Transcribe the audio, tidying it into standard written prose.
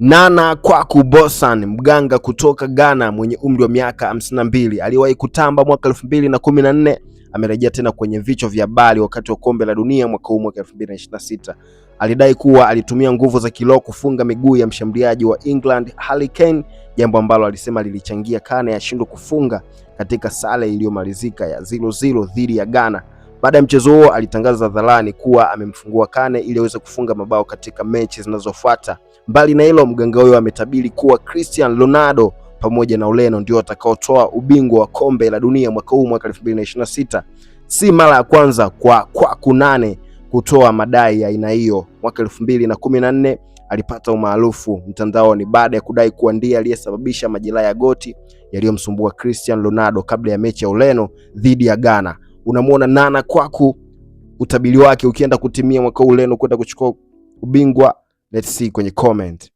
Nana Kwaku Bosan, mganga kutoka Ghana mwenye umri wa miaka 52, aliwahi kutamba mwaka 2014, amerejea tena kwenye vichwa vya habari wakati wa kombe la dunia mwaka huu, mwaka 2026. Alidai kuwa alitumia nguvu za kiroho kufunga miguu ya mshambuliaji wa England Harry Kane, jambo ambalo alisema lilichangia Kane ashindwe kufunga katika sare iliyomalizika ya 0-0 dhidi ya Ghana. Baada ya mchezo huo, alitangaza hadharani kuwa amemfungua Kane ili aweze kufunga mabao katika mechi zinazofuata. Mbali na hilo, mganga huyo ametabiri kuwa Cristiano Ronaldo pamoja na Ureno ndio watakaotoa ubingwa wa kombe la dunia mwaka huu, mwaka 2026. Si mara ya kwanza kwa Kwaku Nane kutoa madai ya aina hiyo. Mwaka 2014 alipata umaarufu mtandaoni baada ya kudai kuwa ndiye aliyesababisha majeraha ya goti yaliyomsumbua Cristiano Ronaldo kabla ya mechi ya Ureno dhidi ya Ghana. Unamwona Nana Kwaku, utabiri wake ukienda kutimia mwaka Ureno kwenda kuchukua ubingwa? Let's see kwenye comment.